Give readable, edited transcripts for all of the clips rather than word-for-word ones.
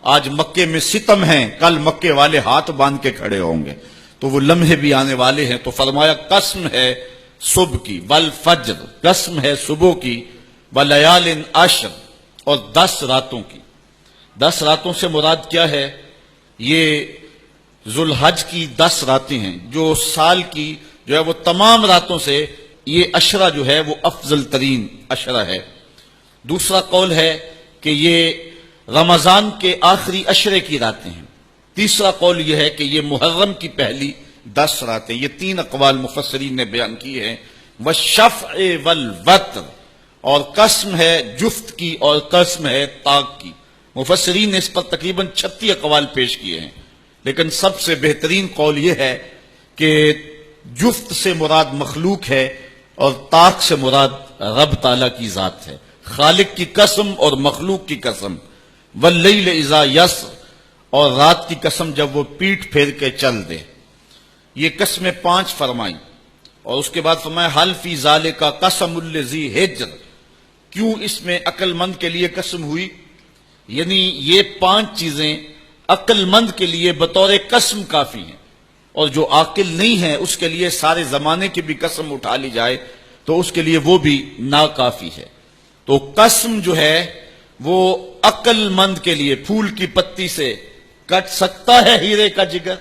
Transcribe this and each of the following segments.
آج مکے میں ستم ہیں، کل مکے والے ہاتھ باندھ کے کھڑے ہوں گے، تو وہ لمحے بھی آنے والے ہیں۔ تو فرمایا قسم ہے صبح کی، والفجر، قسم ہے صبح کی، ولیال عشر، اور 10 راتوں کی۔ 10 راتوں سے مراد کیا ہے؟ یہ ذوالحج کی 10 راتیں ہیں، جو سال کی جو ہے وہ تمام راتوں سے یہ عشرہ جو ہے وہ افضل ترین عشرہ ہے۔ دوسرا قول ہے کہ یہ رمضان کے آخری عشرے کی راتیں ہیں۔ تیسرا قول یہ ہے کہ یہ محرم کی پہلی 10 راتیں۔ یہ 3 اقوال مفسرین نے بیان کیے ہیں۔ والشفع والوتر، اور قسم ہے جفت کی اور قسم ہے طاق کی۔ مفسرین نے اس پر تقریباً 36 اقوال پیش کیے ہیں، لیکن سب سے بہترین قول یہ ہے کہ جفت سے مراد مخلوق ہے اور طاق سے مراد رب تعالیٰ کی ذات ہے۔ خالق کی قسم اور مخلوق کی قسم۔ واللیل اذا یسر، اور رات کی قسم جب وہ پیٹھ پھیر کے چل دے۔ یہ قسمیں 5 فرمائیں، اور اس کے بعد فرمایا حل فی ذالک قسم الذی حجر، کیوں اس میں عقل مند کے لیے قسم ہوئی؟ یعنی یہ 5 چیزیں عقل مند کے لیے بطور قسم کافی ہیں، اور جو عاقل نہیں ہے اس کے لیے سارے زمانے کی بھی قسم اٹھا لی جائے تو اس کے لیے وہ بھی ناکافی ہے۔ تو قسم جو ہے وہ عقل مند کے لیے پھول کی پتی سے کٹ سکتا ہے ہیرے کا جگر،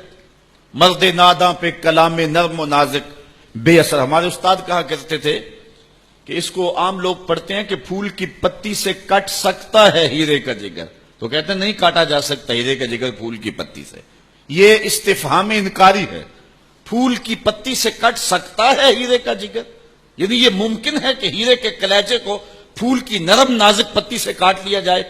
مرد ناداں پہ کلام نرم و نازک بے اثر۔ ہمارے استاد کہا کرتے تھے کہ اس کو عام لوگ پڑھتے ہیں کہ پھول کی پتی سے کٹ سکتا ہے ہیرے کا جگر، تو کہتے ہیں نہیں کاٹا جا سکتا ہیرے کا جگر پھول کی پتی سے۔ یہ استفہام انکاری ہے۔ پھول کی پتی سے کٹ سکتا ہے ہیرے کا جگر، یعنی یہ ممکن ہے کہ ہیرے کے کلیجے کو پھول کی نرم نازک پتی سے کاٹ لیا جائے؟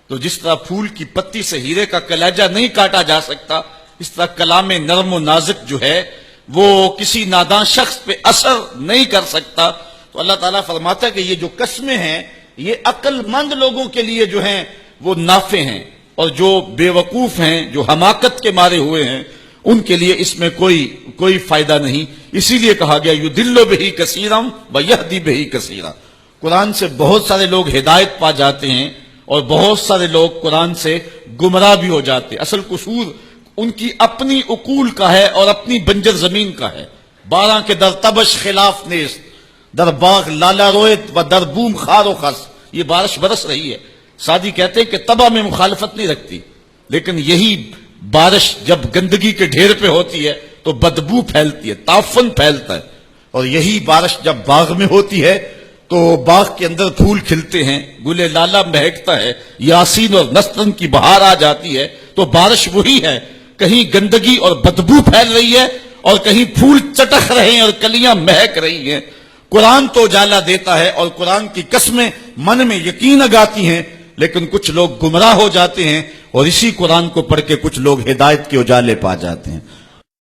تو جس طرح پھول کی پتی سے ہیرے کا کلیجہ نہیں کاٹا جا سکتا، اس طرح کلام نرم و نازک جو ہے وہ کسی نادان شخص پہ اثر نہیں کر سکتا۔ تو اللہ تعالیٰ فرماتا ہے کہ یہ جو قسمیں ہیں یہ عقل مند لوگوں کے لیے جو ہیں وہ نافع ہیں، اور جو بے وقوف ہیں، جو حماقت کے مارے ہوئے ہیں، ان کے لیے اس میں کوئی فائدہ نہیں۔ اسی لیے کہا گیا یضل بہ کثیرا ویہدی بہ کثیرا، قرآن سے بہت سارے لوگ ہدایت پا جاتے ہیں اور بہت سارے لوگ قرآن سے گمراہ بھی ہو جاتے ہیں۔ اصل قصور ان کی اپنی عقول کا ہے اور اپنی بنجر زمین کا ہے۔ 12 کے در تبش خلاف نیست، در باغ لالا رویت و در بوم خار و خس، یہ بارش برس رہی ہے۔ سعدی کہتے ہیں کہ تباہ میں مخالفت نہیں رکھتی، لیکن یہی بارش جب گندگی کے ڈھیر پہ ہوتی ہے تو بدبو پھیلتی ہے، تعفن پھیلتا ہے، اور یہی بارش جب باغ میں ہوتی ہے تو باغ کے اندر پھول کھلتے ہیں، گل لالا مہکتا ہے، یاسین اور نسترن کی بہار آ جاتی ہے۔ تو بارش وہی ہے، کہیں گندگی اور بدبو پھیل رہی ہے اور کہیں پھول چٹک رہے ہیں اور کلیاں مہک رہی ہیں۔ قرآن تو اجالا دیتا ہے اور قرآن کی قسمیں من میں یقین اگاتی ہیں، لیکن کچھ لوگ گمراہ ہو جاتے ہیں اور اسی قرآن کو پڑھ کے کچھ لوگ ہدایت کے اجالے پا جاتے ہیں۔